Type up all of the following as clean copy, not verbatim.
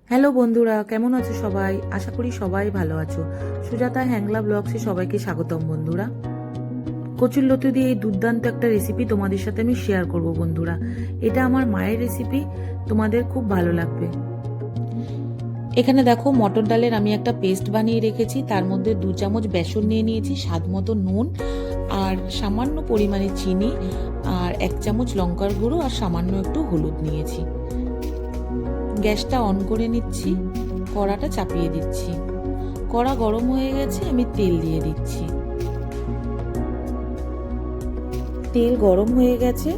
Hello বন্ধুরা, কেমন আছো সবাই? আশা করি সবাই ভালো আছো। সুজাতা হ্যাংলা ব্লগসে সবাইকে স্বাগতম বন্ধুরা। কচুরলতি দিয়ে এই দুর্দান্ত একটা রেসিপি তোমাদের সাথে আমি শেয়ার করব বন্ধুরা। এটা আমার মায়ের রেসিপি, তোমাদের খুব ভালো লাগবে। এখানে দেখো, মটর ডালের আমি একটা পেস্ট বানিয়ে রেখেছি। তার মধ্যে 2 চামচ বেসন নিয়ে নিয়েছি, স্বাদ মতো নুন আর সামান্য পরিমাণে চিনি আর 1 চামচ লঙ্কার গুঁড়ো আর সামান্য একটু হলুদ নিয়েছি। গ্যাসটা অন করে নিচ্ছি, কড়াটা চাপিয়ে দিচ্ছি। কড়া গরম হয়ে গেছে, আমি তেল দিয়ে দিচ্ছি। তেল গরম হয়ে গেছে,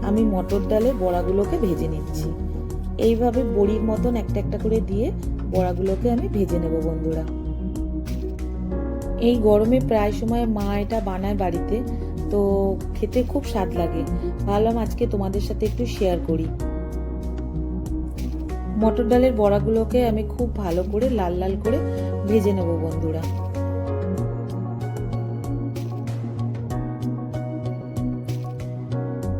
আমি মটর ডালের বড়াগুলোকে ভেজে নিচ্ছি। এইভাবে বড়ির মতন একটা একটা করে দিয়ে বড়াগুলোকে আমি ভেজে নেব বন্ধুরা। এই গরমে প্রায় সময় মা এটা বানায় বাড়িতে, তো খেতে খুব স্বাদ লাগে। ভাবলাম আজকে তোমাদের সাথে একটু শেয়ার করি। মটর ডালের বড়াগুলোকে আমি খুব ভালো করে লাল লাল করে ভেজে নেব বন্ধুরা।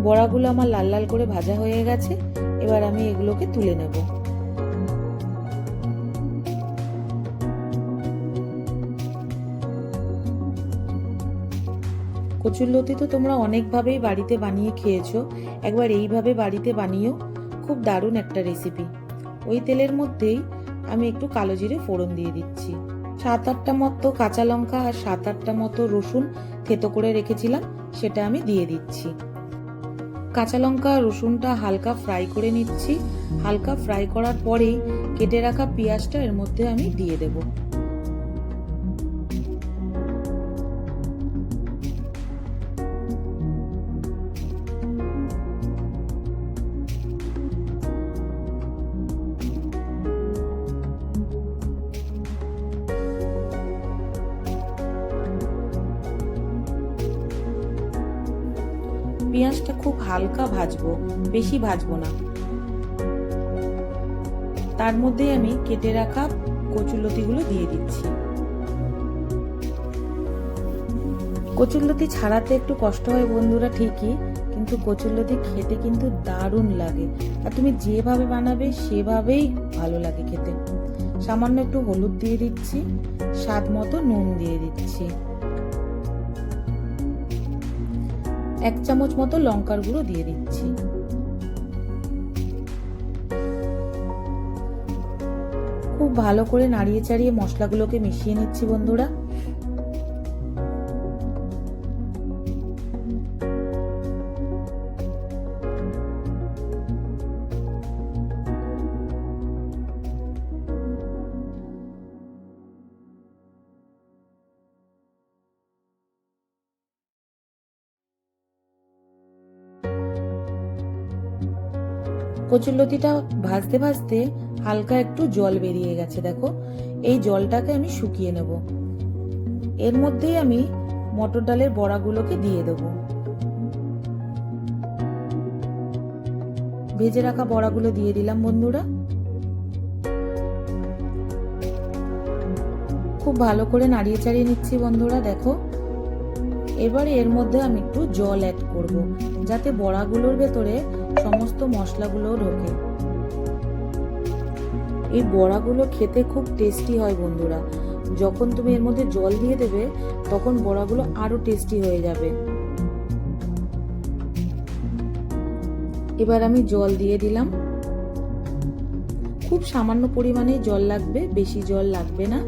বড়াগুলো আমার লাল লাল করে ভাজা হয়ে গেছে, এবার আমি এগুলোকে তুলে নেব। কচুরলতি তো তোমরা অনেকভাবেই বাড়িতে বানিয়ে খেয়েছো, একবার এইভাবে বাড়িতে বানিয়েও, খুব দারুণ একটা রেসিপি। ওই তেলের মধ্যেই আমি একটু কালো জিরে ফোড়ন দিয়ে দিচ্ছি। 7-8টা মতো কাঁচা লঙ্কা আর 7-8টা মতো রসুন থেতো করে রেখেছিলাম, সেটা আমি দিয়ে দিচ্ছি। কাঁচা লঙ্কা আর রসুনটা হালকা ফ্রাই করে নিচ্ছি। হালকা ফ্রাই করার পরেই কেটে রাখা পেঁয়াজটা এর মধ্যে আমি দিয়ে দেব। পেঁয়াজটা খুব হালকা ভাজবো, বেশি ভাজবো না। তার মধ্যে আমি কেটে রাখা কচুরলতিগুলো দিয়ে দিচ্ছি। কচুরলতি ছাড়াতে একটু কষ্ট হয় বন্ধুরা ঠিকই, কিন্তু কচুরলতি খেতে কিন্তু দারুণ লাগে। আর তুমি যেভাবে বানাবে সেভাবেই ভালো লাগে খেতে। সামান্য একটু হলুদ দিয়ে দিচ্ছি, স্বাদ মতো নুন দিয়ে দিচ্ছি, 1 চামচ মতো লঙ্কার গুঁড়ো দিয়ে দিচ্ছি। খুব ভালো করে নাড়িয়ে চাড়িয়ে মশলাগুলোকে মিশিয়ে নিচ্ছি বন্ধুরা। কচুরলতিটা ভাজতে ভাজতে হালকা একটু জল বেরিয়ে গেছে, দেখো। এই জলটাকে আমি শুকিয়ে নেব। এর মধ্যেই আমি মটর ডালের বড়াগুলোকে দিয়ে দেব। ভেজে রাখা বড়াগুলো দিয়ে দিলাম বন্ধুরা। খুব ভালো করে নাড়িয়ে চাড়িয়ে নিচ্ছি বন্ধুরা, দেখো। এবারে এর মধ্যে আমি একটু জল অ্যাড করব, যাতে বড়াগুলোর ভেতরে সমস্ত মশলাগুলো ঢোকে। এই বড়াগুলো খেতে খুব টেস্টি হয় বন্ধুরা। যখন তুমি এর মধ্যে জল দিয়ে দেবে, তখন বড়াগুলো আরো টেস্টি হয়ে যাবে। এবার আমি জল দিয়ে দিলাম। খুব সামান্য পরিমাণে জল লাগবে, বেশি জল লাগবে না।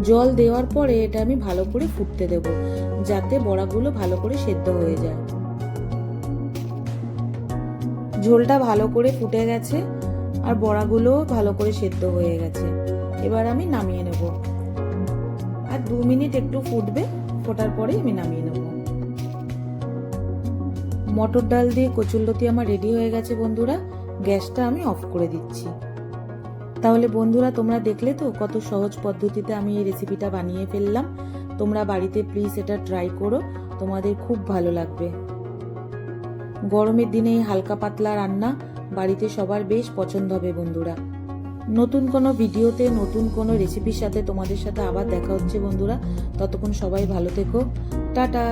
জল দেওয়ার পরে এটা আমি ভালো করে ফুটতে দেব, যাতে বড়াগুলো ভালো করে সেদ্ধ হয়ে যায়। ঝোলটা ভালো করে ফুটে গেছে আর বড়াগুলো ভালো করে সেদ্ধ হয়ে গেছে। এবার আমি নামিয়ে নেব। আর 2 মিনিট একটু ফুটবে, ফোটার পরে আমি নামিয়ে নেব। মটর ডাল দিয়ে কচুরলতি আমার রেডি হয়ে গেছে বন্ধুরা। গ্যাসটা আমি অফ করে দিচ্ছি। তাহলে বন্ধুরা, তোমরা দেখলে তো কত সহজ পদ্ধতিতে আমি এই রেসিপিটা বানিয়ে ফেললাম। তোমরা বাড়িতে প্লিজ এটা ট্রাই করো, তোমাদের খুব ভালো লাগবে। গরমের দিনে হালকা পাতলা রান্না বাড়িতে সবার বেশ পছন্দ হবে বন্ধুরা। নতুন কোনো ভিডিওতে নতুন কোনো রেসিপির সাথে তোমাদের সাথে আবার দেখা হচ্ছে বন্ধুরা। ততক্ষণ সবাই ভালো থেকো, টাটা।